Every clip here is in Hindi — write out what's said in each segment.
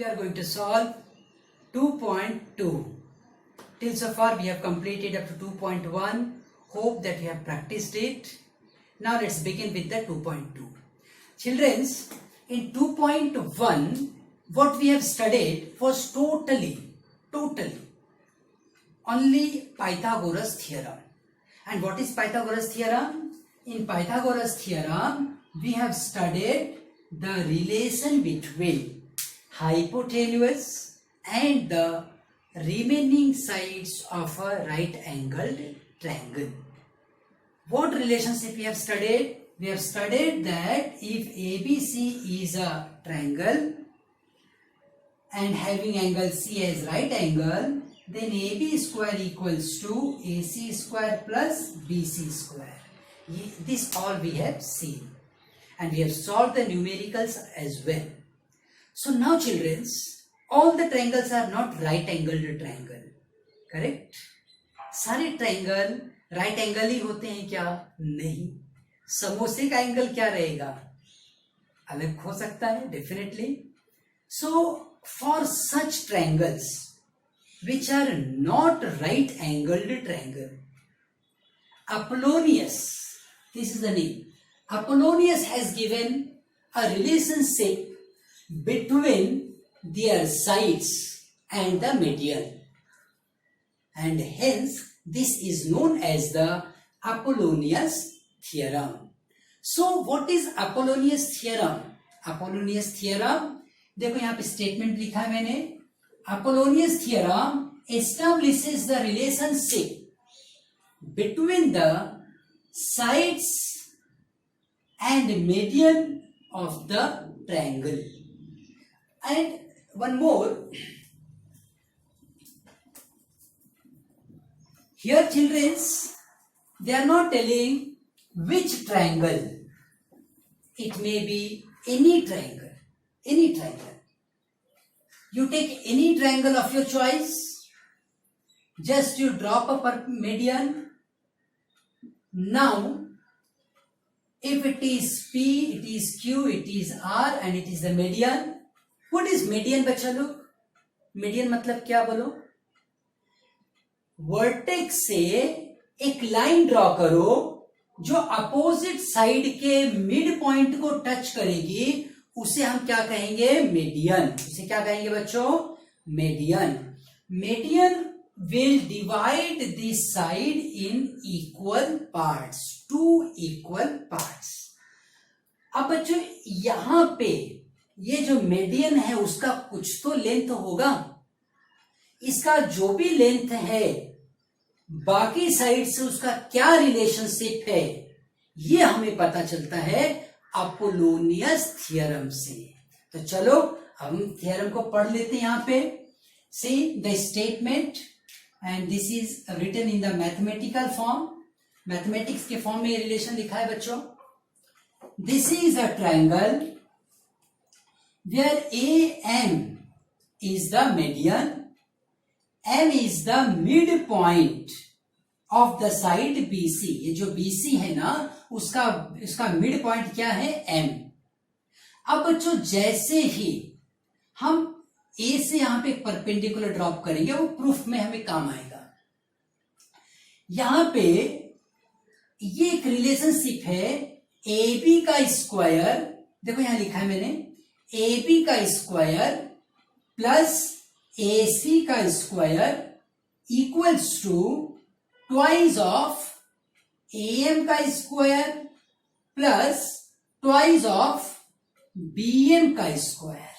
we are going to solve 2.2. Till so far we have completed up to 2.1. Hope that you have practiced it. Now let's begin with the 2.2. Children, in 2.1 what we have studied was totally only Pythagoras theorem. And what is Pythagoras theorem? In Pythagoras theorem we have studied the relation between hypotenuse and the remaining sides of a right angled triangle. What relationship we have studied? We have studied that if ABC is a triangle and having angle C as right angle, then AB square equals to AC square plus BC square. This all we have seen, and we have solved the numericals as well. So now children, all the triangles are not right angled triangle, correct? सारे ट्रायंगल राइट एंगल ही होते हैं क्या? नहीं. समोसे का एंगल क्या रहेगा? अलग हो सकता है, definitely. So for such triangles which are not right angled triangle, Apollonius, this is the name, Apollonius has given a relationship between their sides and the median, and hence this is known as the Apollonius theorem. So what is Apollonius theorem? Apollonius theorem, देखो यहाँ पे स्टेटमेंट लिखा है मैंने. Apollonius theorem establishes the relationship between the sides and median of the triangle. And one more, here children, they are not telling which triangle. It may be any triangle, any triangle. You take any triangle of your choice, just you drop a median. Now, if it is P, it is Q, it is R and it is the median. What is median बच्चा लोग? Median मतलब क्या बोलो? वर्टेक्स से एक लाइन ड्रॉ करो जो अपोजिट साइड के मिड पॉइंट को टच करेगी, उसे हम क्या कहेंगे? मीडियन. उसे क्या कहेंगे बच्चों? Median. Median will divide this side in equal parts, 2 equal parts. अब बच्चों यहां पे ये जो मीडियन है उसका कुछ तो लेंथ होगा. इसका जो भी लेंथ है बाकी साइड से उसका क्या रिलेशनशिप है, ये हमें पता चलता है अपोलोनियस थियरम से. तो चलो हम थियरम को पढ़ लेते हैं. यहां पे see the statement, and this is written in the mathematical form. Mathematics के फॉर्म में रिलेशन लिखा है बच्चों. This is a triangle where A M is the median, M is the mid point of the side BC. ये जो BC है ना, उसका मिड पॉइंट क्या है? M. अब बच्चों जैसे ही हम A से यहां पे एक परपेंडिकुलर ड्रॉप करेंगे, वो प्रूफ में हमें काम आएगा. यहां पे ये एक रिलेशनशिप है AB का स्क्वायर, देखो यहां लिखा है मैंने, AB का स्क्वायर प्लस AC का square equals to twice of AM का square plus twice of BM का स्क्वायर.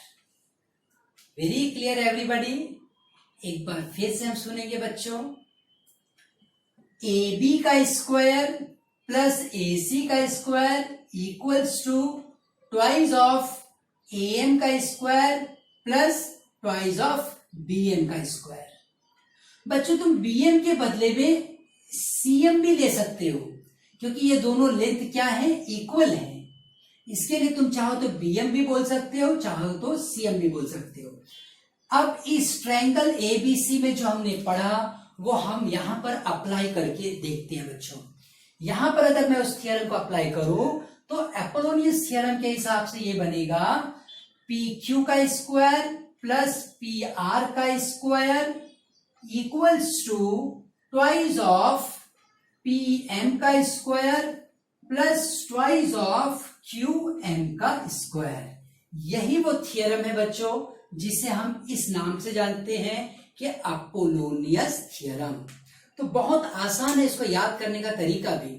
Very clear everybody? एक बार फिर से हम सुनेंगे बच्चों. AB का स्क्वायर प्लस AC का square equals to twice of AM का square plus twice of BM का स्क्वायर. बच्चों तुम BM के बदले में CM भी ले सकते हो, क्योंकि ये दोनों लेंथ क्या है? इक्वल है. इसके लिए तुम चाहो तो BM भी बोल सकते हो, चाहो तो CM भी बोल सकते हो. अब इस ट्रायंगल ABC में जो हमने पढ़ा वो हम यहां पर अप्लाई करके देखते हैं बच्चों. यहां पर अगर मैं उस थियरम को अप्लाई करूं तो अपोलोनियस थियरम के हिसाब से ये बनेगा PQ का स्क्वायर प्लस पी आर का square equals to twice of P M का square plus twice of Q M का स्क्वायर। यही वो थियरम है बच्चों जिसे हम इस नाम से जानते हैं कि अपोलोनियस थियरम। तो बहुत आसान है इसको याद करने का तरीका भी।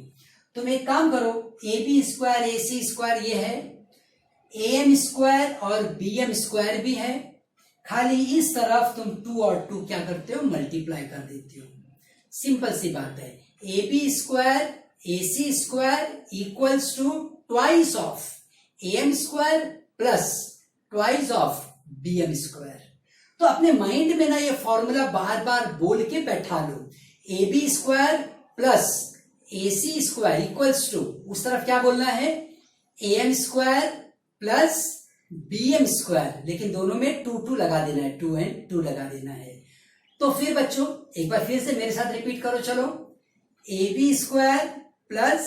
तुम एक काम करो, A B square A C square ये है, ए एम स्क्वायर और बी एम स्क्वायर भी है, खाली इस तरफ तुम 2 और 2 क्या करते हो, मल्टीप्लाई कर देते हो। सिंपल सी बात है, A B square A C square equals to twice of A M square plus twice of B M square. तो अपने माइंड में ना ये फॉर्मूला बार बार बोल के बैठा लो, A B square plus A C square equals to, उस तरफ क्या बोलना है, A M square plus B M square, लेकिन दोनों में 2 2 लगा देना है, 2 एंड 2 लगा देना है। तो फिर बच्चों एक बार फिर से मेरे साथ रिपीट करो, चलो, A B square plus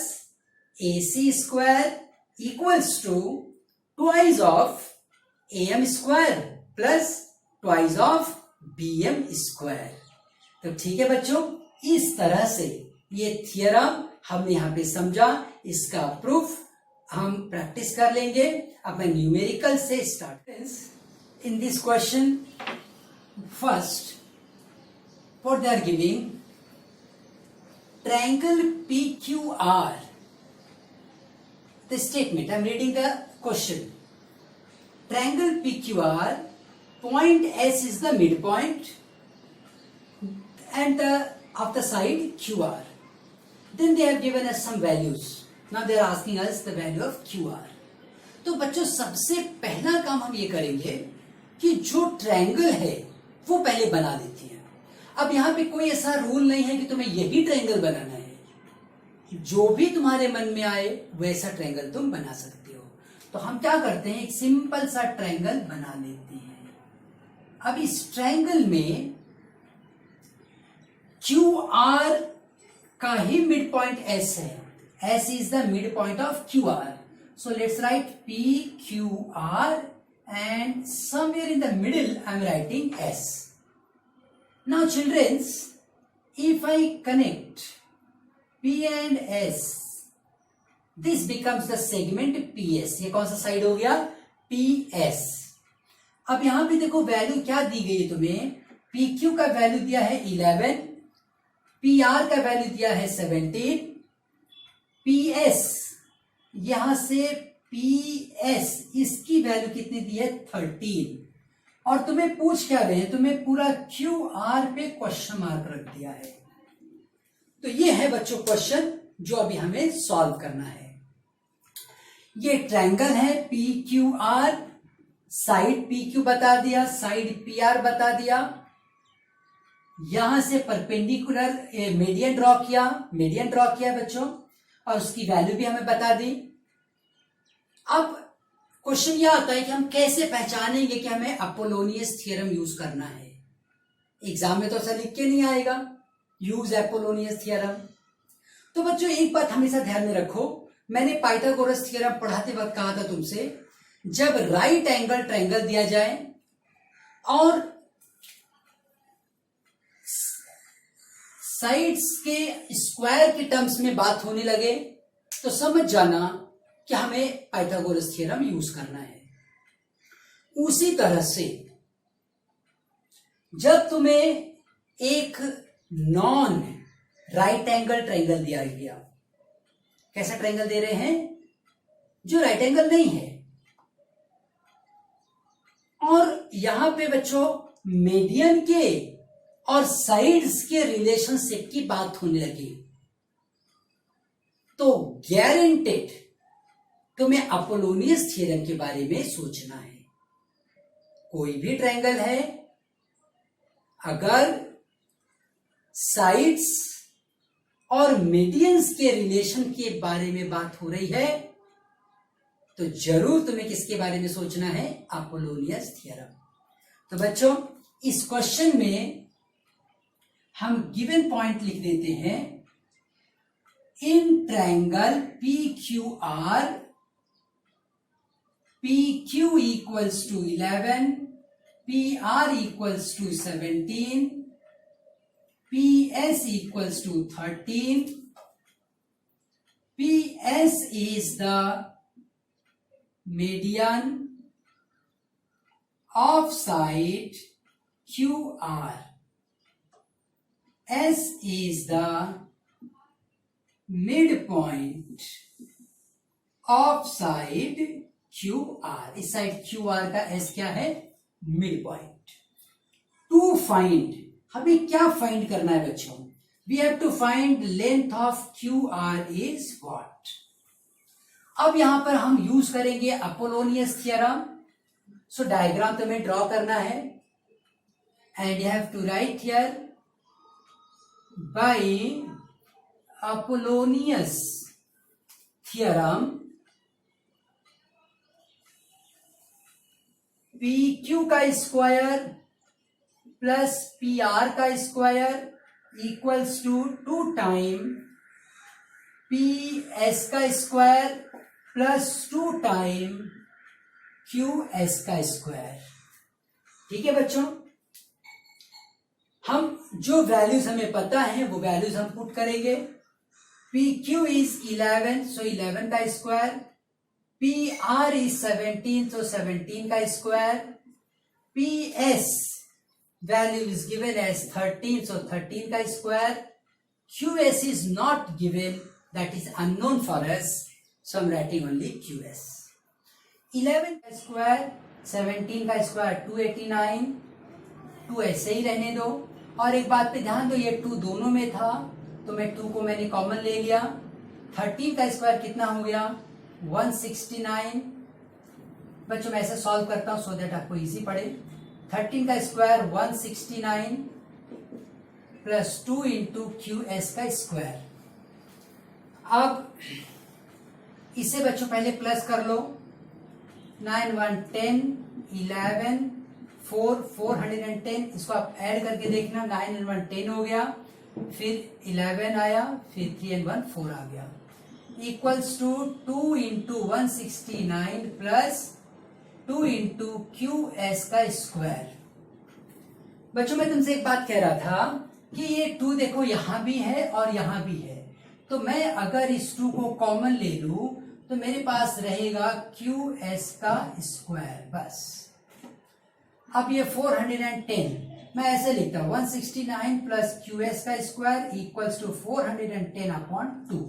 A C square equals to twice of A M square plus twice of B M square. तो ठीक है बच्चों, इस तरह से ये थियरम हमने यहां पे समझा, इसका प्रूफ हम प्रैक्टिस कर लेंगे अपने न्यूमेरिकल से start. In this question first what they are giving, triangle PQR, the statement, I am reading the question, triangle PQR, point S is the midpoint and of the side QR, then they have given us some values, now they are asking us the value of QR। तो बच्चों सबसे पहला काम हम ये करेंगे कि जो ट्रायंगल है वो पहले बना देते हैं। अब यहां पे कोई ऐसा रूल नहीं है कि तुम्हें यही ट्रायंगल बनाना है, जो भी तुम्हारे मन में आए वैसा ट्रायंगल तुम बना सकते हो। तो हम क्या करते हैं, एक सिंपल सा ट्रायंगल बना लेते हैं। अब इस ट्रायंगल में क्यू आर का ही मिड पॉइंट एस है, S is the mid point of Q R, so let's write P Q R and somewhere in the middle I am writing S. Now childrens, if I connect P and S, this becomes the segment PS। ये कौन सा साइड हो गया, PS। अब यहां पे देखो वैल्यू क्या दी गई है तुम्हें, PQ का वैल्यू दिया है 11, PR का वैल्यू दिया है 17, PS यहां से PS इसकी वैल्यू कितनी दी है 13, और तुम्हें पूछ क्या रहे हैं, तुम्हें पूरा क्यू आर पे क्वेश्चन मार्क रख दिया है। तो ये है बच्चों क्वेश्चन जो अभी हमें सॉल्व करना है। ये ट्रायंगल है P Q R, side P Q बता दिया, साइड पी आर बता दिया, यहां से परपेंडिकुलर मीडियन ड्रॉ किया बच्चों, और उसकी वैल्यू भी हमें बता दी। अब क्वेश्चन यह आता है कि हम कैसे पहचानेंगे कि हमें अपोलोनियस थ्योरम यूज करना है। एग्जाम में तो ऐसा लिख के नहीं आएगा, यूज अपोलोनियस थ्योरम। तो बच्चों एक बात हमेशा ध्यान में रखो, मैंने पाइथागोरस थ्योरम पढ़ाते वक्त कहा था तुमसे, जब राइट एंगल ट्रायंगल दिया जाए और साइड्स के स्क्वायर के टर्म्स में बात होने लगे तो समझ जाना कि हमें पाइथागोरस थ्योरम यूज करना है। उसी तरह से जब तुम्हें एक नॉन राइट एंगल ट्रायंगल दिया गया, कैसा ट्रायंगल दे रहे हैं, जो राइट एंगल नहीं है, और यहां पे बच्चों मीडियन के और साइड्स के रिलेशनशिप की बात होने लगी, तो गारंटेड तुम्हें अपोलोनियस थ्योरम के बारे में सोचना है। कोई भी ट्रायंगल है, अगर साइड्स और मीडियंस के रिलेशन के बारे में बात हो रही है तो जरूर तुम्हें किसके बारे में सोचना है, अपोलोनियस थ्योरम। तो बच्चों इस क्वेश्चन में हम गिवन पॉइंट लिख देते हैं, in triangle PQ equals to 11, PR equals to 17, PS equals to 13, PS is the median of side QR, S is the midpoint of side QR. इस साइड QR का S क्या है? Mid point. टू फाइंड, हमें क्या फाइंड करना है बच्चों? We have to find length of QR is what. अब यहां पर हम यूज करेंगे अपोलोनियस थियरम. सो डायग्राम तो हमें ड्रॉ करना है and you have to write here by Apollonius theorem P Q का स्क्वायर प्लस पी आर का square equals to 2 time P S का square plus 2 time Q S का स्क्वायर. ठीक है बच्चों, हम जो वैल्यूज हमें पता है वो वैल्यूज हम पुट करेंगे. पी क्यू इज 11, सो 11 का square. P R is 17, so 17 का square. P S value is given as 13, so 13 का square. Q S is not given, that is unknown for us, so I'm writing only QS. 11 का स्क्वायर, 17 का स्क्वायर 289. 2 ऐसे ही रहने दो. और एक बात पे ध्यान दो, ये 2 दोनों में था तो मैं 2 को मैंने कॉमन ले लिया. 13 का स्क्वायर कितना हो गया? 169. बच्चों मैं ऐसे सॉल्व करता हूं सो दैट आपको इजी पड़े. 13 का स्क्वायर 169 प्लस 2 इंटू क्यू एस का स्क्वायर. अब इसे बच्चों पहले प्लस कर लो. 9 1 10 11 4 410. इसको आप ऐड करके देखना. 9 and 1 10 हो गया, फिर 11 आया, फिर 3 and 1 4 आ गया. इक्वल्स टू 2 इंटू 169 प्लस 2 इंटू क्यू एस का स्क्वायर. बच्चों मैं तुमसे एक बात कह रहा था कि ये 2 देखो यहां भी है और यहां भी है, तो मैं अगर इस 2 को कॉमन ले लूं तो मेरे पास रहेगा क्यू एस का स्क्वायर बस. अब ये 410 मैं ऐसे लिखता हूं 169 प्लस क्यू एस का स्क्वायर इक्वल्स टू 410 अपॉन 2.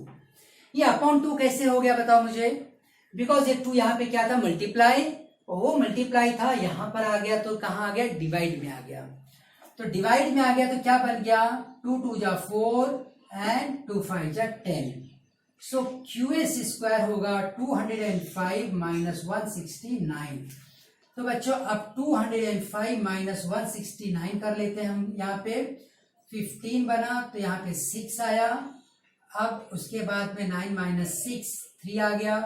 ये अपॉन 2 कैसे हो गया बताओ मुझे? बिकॉज ये 2 यहाँ पे क्या था? मल्टीप्लाई, और वो मल्टीप्लाई था यहां पर आ गया तो कहां आ गया? डिवाइड में आ गया. तो डिवाइड में आ गया तो क्या बन गया? 2 2 जा 4 एंड 2 5 जा 10. सो क्यू एस स्क्वायर होगा 205 माइनस 169. तो बच्चों अब 205 माइनस 169 कर लेते हैं हम. यहाँ पे 15 बना तो यहाँ पे 6 आया. अब उसके बाद में 9 माइनस 6 3 आ गया,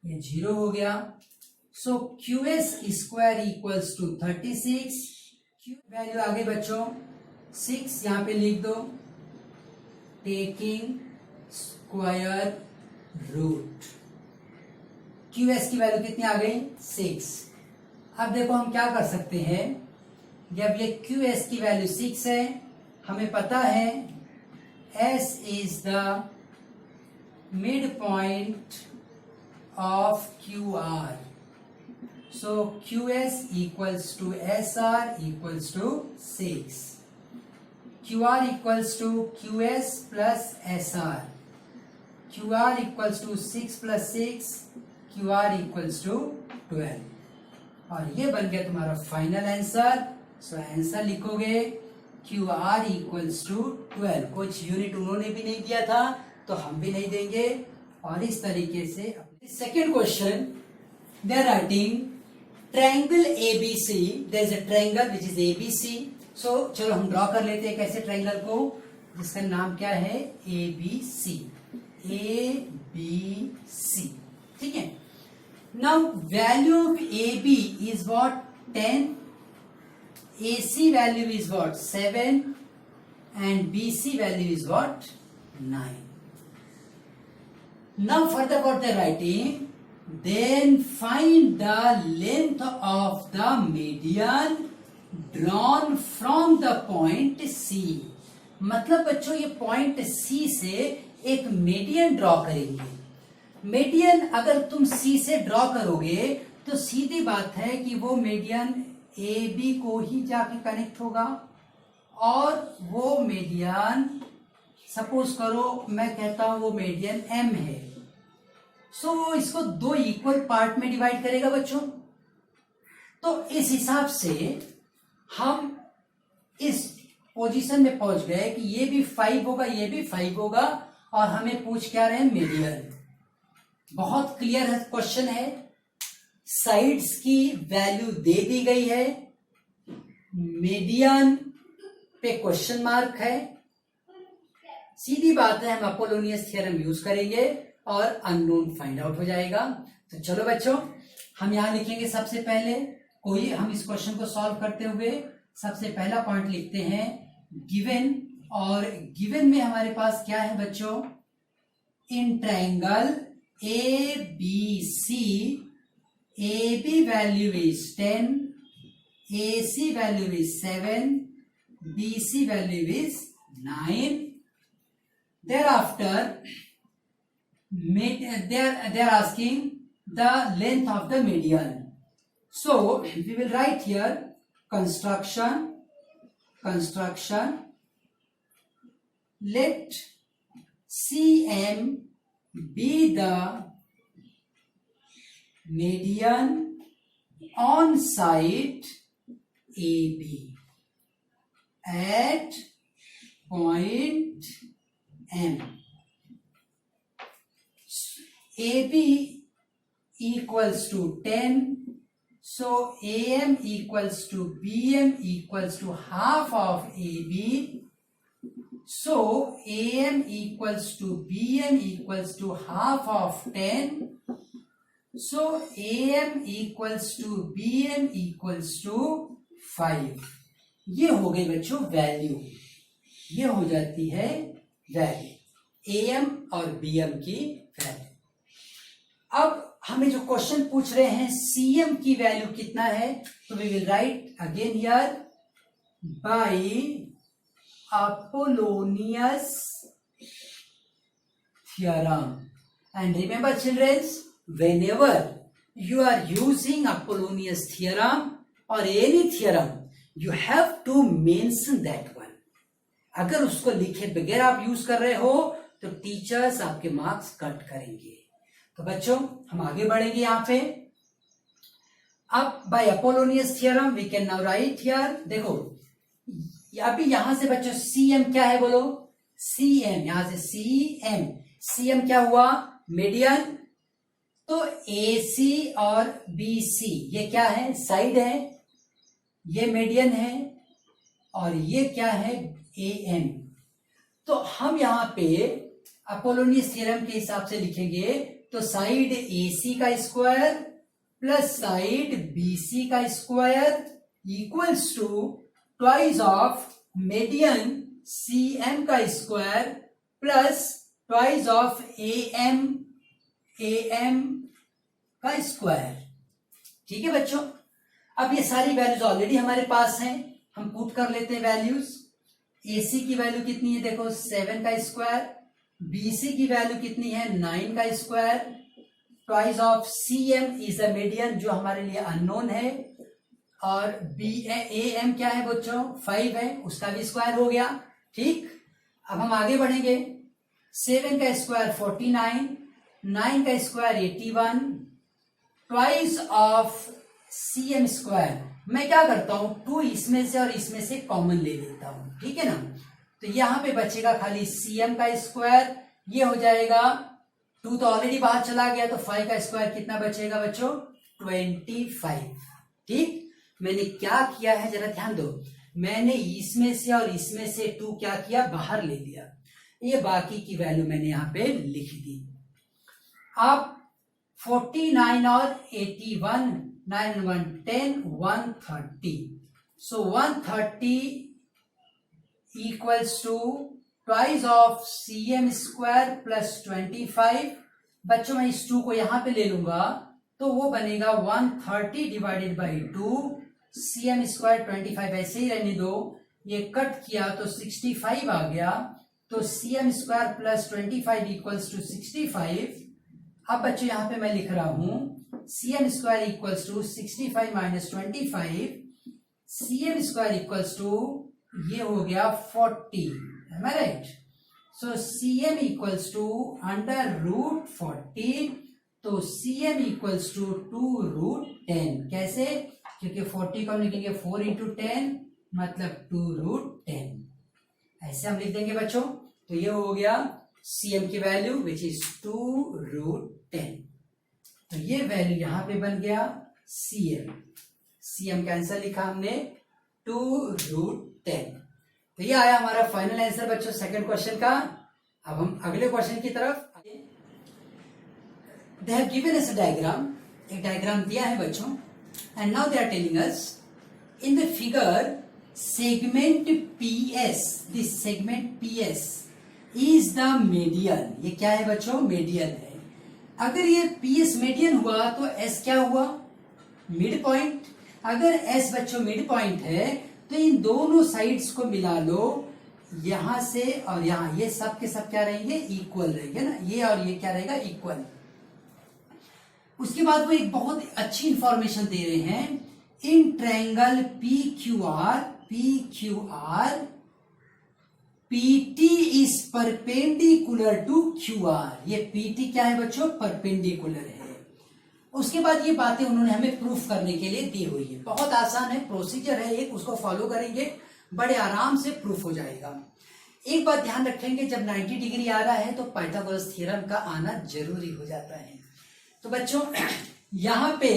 ये 0 हो गया. So Q S square equals to 36. Q value आ गई बच्चों 6, यहाँ पे लिख दो. Taking square root, Q S की वैल्यू कितनी आ गई? 6. अब देखो हम क्या कर सकते हैं, जब ये क्यू एस की वैल्यू 6 है, हमें पता है S is the midpoint of QR. So QS equals to SR equals to 6. QR equals to QS plus SR. QR equals to 6 plus 6. QR equals to 12. और ये बन गया तुम्हारा फाइनल आंसर. सो आंसर लिखोगे QR इक्वल्स टू 12. कुछ यूनिट उन्होंने भी नहीं दिया था तो हम भी नहीं देंगे. और इस तरीके से second question they are writing triangle ABC. There is a triangle which is ABC. So चलो हम ड्रॉ कर लेते हैं कैसे ट्रायंगल को, जिसका नाम क्या है? ABC. ABC. ठीक है. Now value of AB is what? 10. AC value is what? 7 and BC value is what? 9. Now further what they are writing, then find the length of the median drawn from the point C। मतलब बच्चों ये पॉइंट C से एक मीडियन ड्रॉ करेंगे। मीडियन अगर तुम C से ड्रॉ करोगे तो सीधी बात है कि वो मीडियन AB को ही जाके कनेक्ट होगा, और वो मीडियन सपोज करो मैं कहता हूं वो मीडियन M है, सो इसको दो इक्वल पार्ट में डिवाइड करेगा बच्चों। तो इस हिसाब से हम इस पोजीशन में पहुंच गए कि ये भी 5 होगा, ये भी 5 होगा, और हमें पूछ क्या रहे हैं, मीडियन। बहुत क्लियर है क्वेश्चन है, साइड्स की वैल्यू दे दी गई है, मीडियन पे क्वेश्चन मार्क है, सीधी बात है हम अपोलोनियस थ्योरम यूज करेंगे और अननोन फाइंड आउट हो जाएगा। तो चलो बच्चों हम यहां लिखेंगे सबसे पहले कोई हम इस क्वेश्चन को सॉल्व करते हुए सबसे पहला पॉइंट लिखते हैं गिवन, और गिवन में हमारे पास क्या है बच्चों, in triangle ABC AB value is 10, AC value is 7, BC value is 9। Thereafter they are asking the length of the median. So we will write here construction. Let CM be the median on site AB at point M. AB equals to 10, so AM equals to BM equals to half of AB, so AM equals to BM equals to half of 10, so AM equals to BM equals to 5। ये हो गई बच्चों वैल्यू, ये हो जाती है वैल्यू AM और BM की वैल्यू। अब हमें जो क्वेश्चन पूछ रहे हैं CM की वैल्यू कितना है, तो we will write again here by Apollonius theorem. And remember childrens, whenever you are using Apollonius theorem or any theorem, you have to mention that one। अगर उसको लिखे बगैर आप यूज कर रहे हो तो टीचर्स आपके मार्क्स कट करेंगे। तो बच्चों हम आगे बढ़ेंगे यहां पे। अब by Apollonius theorem we can now write here, देखो अभी यहां से बच्चों CM क्या है बोलो, CM यहां से CM क्या हुआ, मीडियन। तो AC और BC ये क्या है, साइड है, ये मीडियन है, और ये क्या है AM। तो हम यहां पे अपोलोनियस थ्योरम के हिसाब से लिखेंगे तो साइड AC का स्क्वायर प्लस साइड BC का square equals to twice of median CM का square plus twice of AM का स्क्वायर। ठीक है बच्चों, अब ये सारी वैल्यूज ऑलरेडी हमारे पास हैं, हम पुट कर लेते हैं वैल्यूज। AC की वैल्यू कितनी है देखो 7 का स्क्वायर, BC की वैल्यू कितनी है 9 का square, twice of CM is the median जो हमारे लिए अननोन है, और AM क्या है बच्चों 5 है, उसका भी स्क्वायर हो गया। ठीक, अब हम आगे बढ़ेंगे। 7 का स्क्वायर 49, 9 का square 81, twice of CM square. मैं क्या करता हूं 2 इसमें से और इसमें से कॉमन ले लेता हूं, ठीक है ना। तो यहां पे बचेगा खाली CM का स्क्वायर, ये हो जाएगा 2 तो ऑलरेडी बाहर चला गया, तो 5 का स्क्वायर कितना बचेगा बच्चों 25। ठीक, मैंने क्या किया है जरा ध्यान दो, मैंने इसमें से और इसमें से 2 क्या किया बाहर ले लिया, ये बाकी की वैल्यू मैंने यहां पे लिख दी। अब 49 और 81, 9 1 10, 130, so 130 equals to twice of CM square plus 25। बच्चों मैं इस 2 को यहां पे ले लूंगा तो वो बनेगा 130 डिवाइडेड बाई 2, cm स्क्वायर 25 ऐसे ही रहने दो, ये कट किया तो 65 आ गया, तो cm square plus 25 equals to 65। अब बच्चों यहाँ पे मैं लिख रहा हूं cm square equals to 65 minus 25, cm square equals to ये हो गया 40, am I right? So cm equals to under root 40, तो cm इक्वल्स टू 2√10। कैसे? क्योंकि 40 को हम लिखेंगे 4 इंटू 10 मतलब 2√10, ऐसे हम लिख देंगे बच्चों। तो ये हो गया cm की वैल्यू विच इज 2√10। तो ये वैल्यू यहां पे बन गया cm का आंसर लिखा हमने 2√10। तो ये आया हमारा फाइनल आंसर बच्चों सेकंड क्वेश्चन का। अब हम अगले क्वेश्चन की तरफ। They have given us a diagram, एक डायग्राम दिया है बच्चों, and now they are telling us in the figure segment PS, this segment PS is the median. ये क्या है बच्चों? मीडियन है। अगर ये PS मीडियन हुआ तो S क्या हुआ? Mid point. अगर S बच्चों मिड पॉइंट है तो इन दोनों साइड्स को मिला लो, यहां से और यहां, ये सब के सब क्या रहेंगे? इक्वल रहेंगे ना, ये और ये क्या रहेगा? इक्वल। उसके बाद वो एक बहुत अच्छी इंफॉर्मेशन दे रहे हैं, in triangle PQR PT is perpendicular to QR। ये PT क्या है बच्चों? परपेंडिकुलर है। उसके बाद ये बातें उन्होंने हमें प्रूफ करने के लिए दी हुई है। बहुत आसान है, प्रोसीजर है एक, उसको फॉलो करेंगे बड़े आराम से प्रूफ हो जाएगा। एक बात ध्यान रखेंगे, जब 90 डिग्री आ रहा है तो पाइथागोरस थ्योरम का आना जरूरी हो जाता है। तो बच्चों यहां पे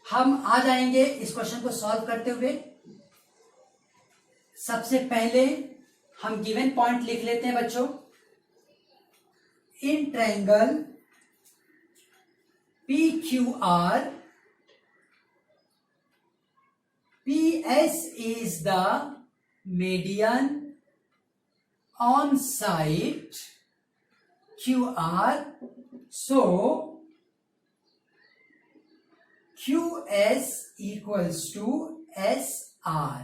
हम आ जाएंगे इस क्वेश्चन को सॉल्व करते हुए। सबसे पहले हम गिवन पॉइंट लिख लेते हैं बच्चों। इन triangle PQR PS is the median on side QR, so QS equals to SR।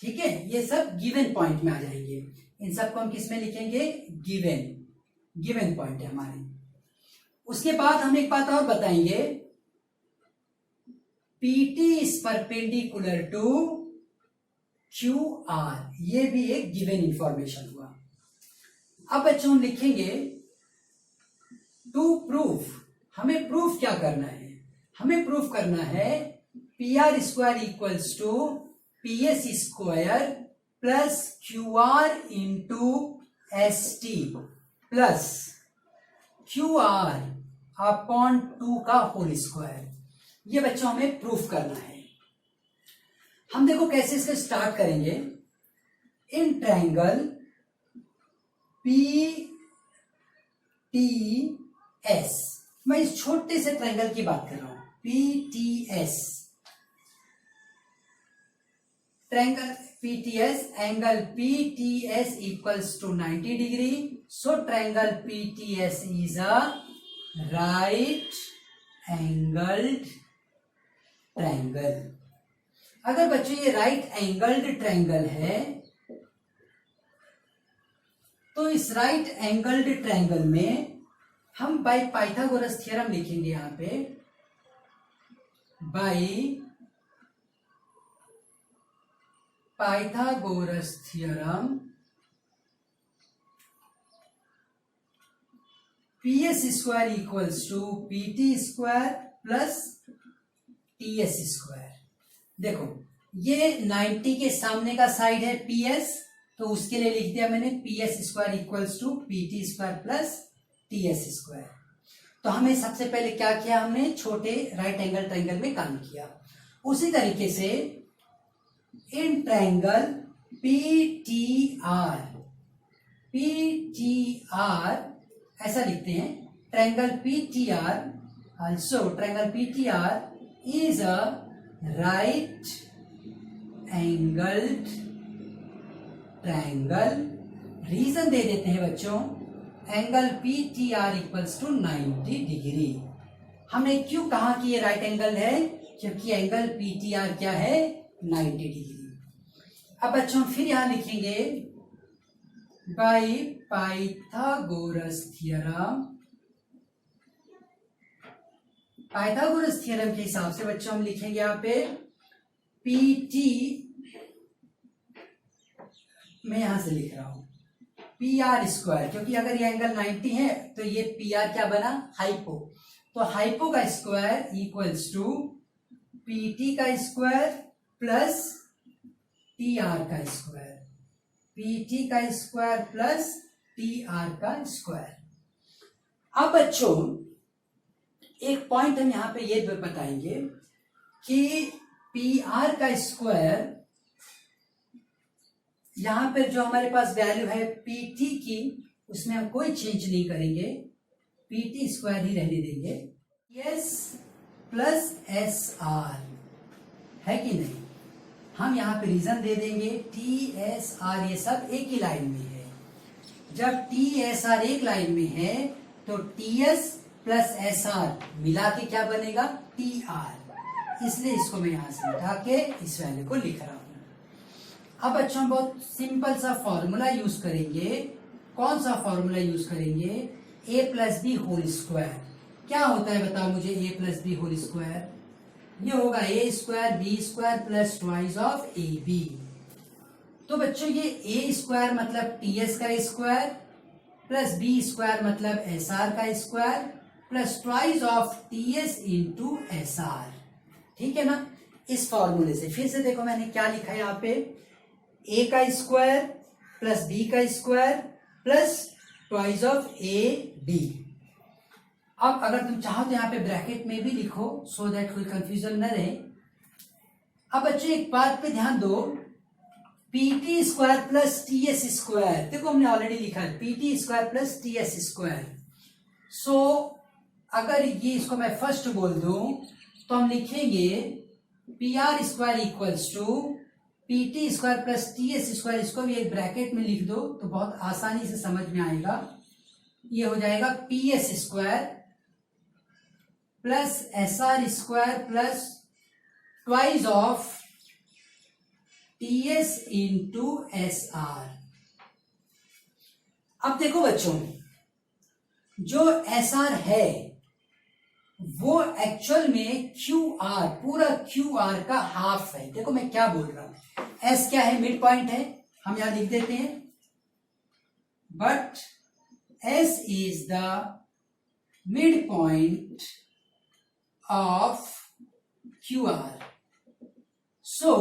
ठीक है, ये सब गिवन पॉइंट में आ जाएंगे। इन सबको हम किस में लिखेंगे? गिवन पॉइंट है हमारे। उसके बाद हम एक बात और बताएंगे, PT is perpendicular to QR, ये भी एक गिवन इंफॉर्मेशन हुआ। अब बच्चों हम लिखेंगे टू प्रूफ। हमें प्रूफ क्या करना है? हमें प्रूफ करना है PR square equals to PS square plus QR into ST plus QR upon 2 का होल स्क्वायर। ये बच्चों हमें प्रूफ करना है। हम देखो कैसे इसको स्टार्ट करेंगे। इन ट्रायंगल PTS, मैं इस छोटे से ट्रायंगल की बात कर रहा हूं, PTS triangle PTS, angle PTS equals to 90 degree. So triangle PTS is a right angled triangle. अगर बच्चों ये राइट एंगल्ड ट्रायंगल है तो इस राइट एंगल्ड ट्रायंगल में हम बाय पाइथागोरस थ्योरम लिखेंगे। यहां पे by Pythagoras theorem PS square equals to PT square plus TS square. देखो ये 90 के सामने का साइड है PS, तो उसके लिए लिख दिया मैंने PS square equals to PT square plus TS square. तो हमें सबसे पहले क्या किया? हमने छोटे राइट एंगल ट्रायंगल में काम किया। उसी तरीके से इन ट्रायंगल PTR ऐसा लिखते हैं, triangle PTR also triangle PTR is a right angled triangle। Reason दे देते हैं बच्चों, angle PTR equals to 90 degree. हमने क्यों कहा कि ये राइट एंगल है? क्योंकि एंगल PTR क्या है? 90 डिग्री। अब बच्चों फिर यहां लिखेंगे bye Pythagoras theorem. Pythagoras theorem के हिसाब से बच्चों हम लिखेंगे यहाँ पे PT, मैं यहां से लिख रहा हूं PR स्क्वायर, क्योंकि अगर ये एंगल 90 है तो ये PR क्या बना, हाइपो। तो हाइपो का स्क्वायर इक्वल्स टू PT का स्क्वायर प्लस TR का स्क्वायर, PT का स्क्वायर प्लस TR का स्क्वायर। अब बच्चों एक पॉइंट हम यहां पे ये बताएंगे कि PR का स्क्वायर, यहां पर जो हमारे पास वैल्यू है PT की, उसमें हम कोई चेंज नहीं करेंगे, PT स्क्वायर ही रहने देंगे। S प्लस SR है कि नहीं, हम यहाँ पे रीजन दे देंगे TSR ये सब एक ही लाइन में है। जब TSR एक लाइन में है तो TS प्लस SR मिला के क्या बनेगा, TR, इसलिए इसको मैं यहां से उठा के इस वैल्यू को लिख रहा हूं। अब बच्चों हम बहुत सिंपल सा फॉर्मूला यूज करेंगे। कौन सा फॉर्मूला यूज करेंगे, A plus B whole square. क्या होता है बताओ मुझे A plus B whole square, ये होगा A square B square plus twice of AB। तो बच्चों ये A स्क्वायर मतलब TS का स्क्वायर प्लस B स्क्वायर मतलब SR का square plus twice of TS into SR, ठीक है ना। इस फॉर्मूले से फिर से देखो मैंने क्या लिखा है यहाँ पे, A का स्क्वायर प्लस B का square plus twice of AB। अब अगर तुम चाहो तो यहाँ पे ब्रैकेट में भी लिखो सो दैट कोई कंफ्यूजन न रहे। अब बच्चों एक बात पे ध्यान दो, PT square plus TS square, देखो हमने ऑलरेडी लिखा है PT square plus TS square. So अगर ये इसको मैं फर्स्ट बोल दूं तो हम लिखेंगे PR square equals to PT square plus TS square, इसको भी एक ब्रैकेट में लिख दो तो बहुत आसानी से समझ में आएगा। ये हो जाएगा PS square plus SR square plus twice of TS into SR। अब देखो बच्चों, जो SR है वो एक्चुअल में QR, पूरा QR का हाफ है। देखो मैं क्या बोल रहा हूं, S क्या है, मिड पॉइंट है, हम यहां लिख देते हैं, but S is the mid point of QR, so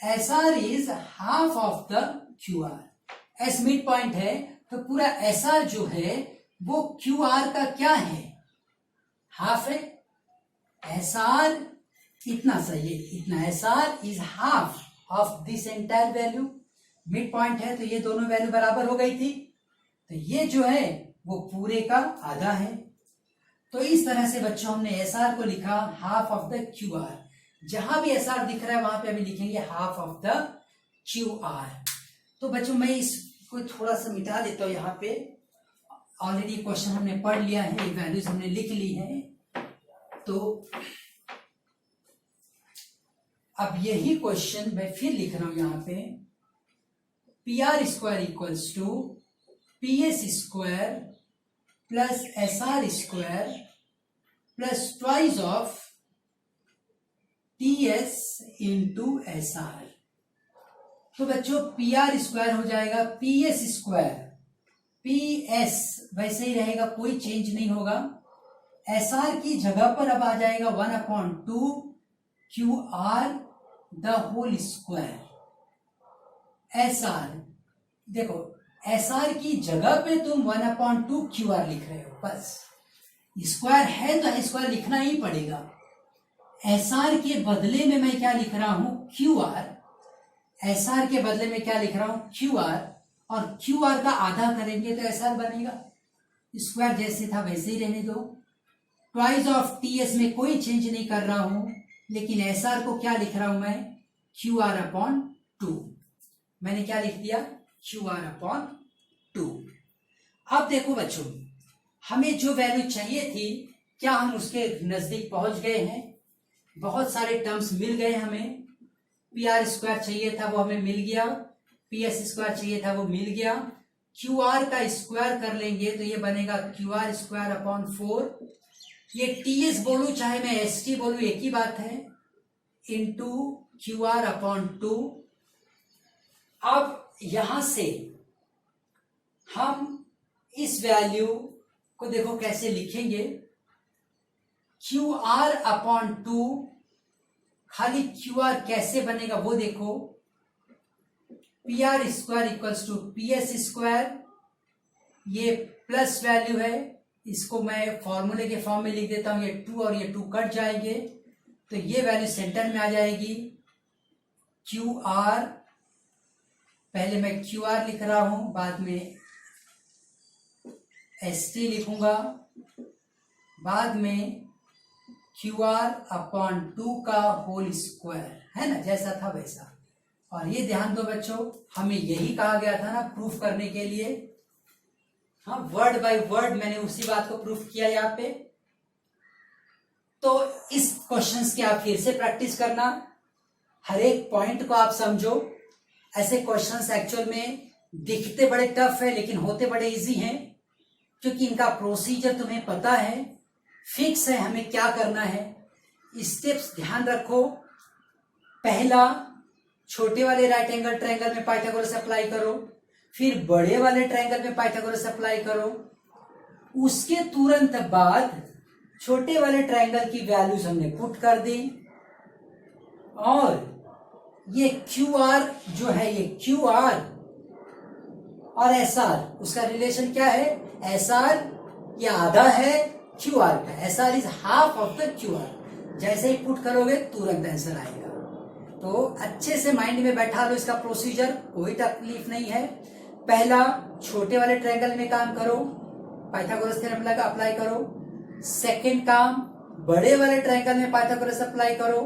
SR is half of the QR। S mid point है तो पूरा SR जो है वो QR का क्या है, हाफ है। SR इतना सही है, इतना SR is half of this entire value. Mid point है तो ये दोनों वैल्यू बराबर हो गई थी, तो ये जो है वो पूरे का आधा है। तो इस तरह से बच्चों हमने SR को लिखा हाफ ऑफ द QR। जहां भी SR दिख रहा है वहां पे अभी लिखेंगे हाफ ऑफ द QR। तो बच्चों मैं इसको थोड़ा सा मिटा देता हूं, यहाँ पे ऑलरेडी क्वेश्चन हमने पढ़ लिया है, वैल्यूज हमने लिख ली है। तो अब यही क्वेश्चन मैं फिर लिख रहा हूं यहाँ पे, PR square equals to PS square plus SR square plus twice of TS into SR। तो बच्चों PR स्क्वायर हो जाएगा PS स्क्वायर, PS वैसे ही रहेगा, कोई चेंज नहीं होगा। SR की जगह पर अब आ जाएगा 1/2 QR the whole square. SR देखो, SR की जगह पे तुम 1/2 QR लिख रहे हो, बस स्क्वायर है तो स्क्वायर लिखना ही पड़ेगा। SR के बदले में मैं क्या लिख रहा हूं, QR। SR के बदले में क्या लिख रहा हूं, QR, और QR का आधा करेंगे तो SR बनेगा। स्क्वायर जैसे था वैसे ही रहने दो। ट्वाइस ऑफ TS में कोई चेंज नहीं कर रहा हूं, लेकिन SR को क्या लिख रहा हूं मैं, QR/2। मैंने क्या लिख दिया, QR/2। अब देखो बच्चों, हमें जो वैल्यू चाहिए थी, क्या हम उसके नजदीक पहुंच गए हैं? बहुत सारे टर्म्स मिल गए हमें। पी आर स्क्वायर चाहिए था वो हमें मिल गया, पी एस स्क्वायर चाहिए था वो मिल गया, क्यू आर का स्क्वायर कर लेंगे तो ये बनेगा क्यू आर स्क्वायर अपॉन 4, ये टी एस बोलू चाहे मैं एस टी बोलू एक ही बात है, इंटू क्यू आर अपॉन 2। अब यहां से हम इस वैल्यू को देखो कैसे लिखेंगे, क्यू आर अपॉन 2, खाली क्यू आर कैसे बनेगा वो देखो, P R square equals to P S square, ये प्लस वैल्यू है, इसको मैं फॉर्मूले के फॉर्म में लिख देता हूं, ये 2 और ये 2 कट जाएंगे तो ये वैल्यू सेंटर में आ जाएगी, क्यू आर, पहले मैं क्यू आर लिख रहा हूं, बाद में एस टी लिखूंगा, बाद में क्यू आर अपॉन 2 का होल स्क्वायर, है ना, जैसा था वैसा। और ये ध्यान दो बच्चों, हमें यही कहा गया था ना प्रूफ करने के लिए, हाँ, वर्ड बाय वर्ड मैंने उसी बात को प्रूफ किया यहाँ पे। तो इस क्वेश्चंस की आप फिर से प्रैक्टिस करना, हर एक पॉइंट को आप समझो। ऐसे क्वेश्चंस एक्चुअल में दिखते बड़े टफ है लेकिन होते बड़े इजी हैं, क्योंकि इनका प्रोसीजर तुम्हें पता है, फिक्स है, हमें क्या करना है। स्टेप्स ध्यान रखो, पहला छोटे वाले राइट एंगल ट्रायंगल में पाइथागोरस अप्लाई करो, फिर बड़े वाले ट्रायंगल में पाइथागोरस अप्लाई करो, उसके तुरंत बाद छोटे वाले ट्रायंगल की वैल्यूज हमने पुट कर दी, और ये क्यू आर जो है, ये क्यू आर और एस आर, उसका रिलेशन क्या है, एस आर ये आधा है क्यू आर का, S R is half of the Q R, जैसे ही पुट करोगे तुरंत आंसर आएगा। तो अच्छे से माइंड में बैठा लो इसका प्रोसीजर, कोई तकलीफ नहीं है। पहला छोटे वाले ट्रायंगल में काम करो, पाइथागोरस थ्योरम अप्लाई करो, सेकंड काम बड़े वाले ट्रायंगल में पाइथागोरस अप्लाई करो,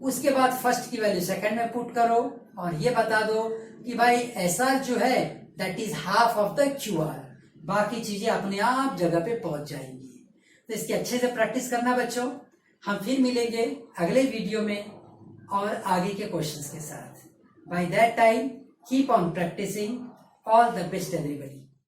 उसके बाद फर्स्ट की वैल्यू सेकंड में पुट करो, और ये बता दो कि भाई एस आर जो है that is half of the Q R, बाकी चीजें अपने आप जगह पे पहुंच जाएंगी। तो इसकी अच्छे से प्रैक्टिस करना बच्चों, हम फिर मिलेंगे अगले वीडियो में और आगे के क्वेश्चंस के साथ। By that time keep on practising, all the best everybody.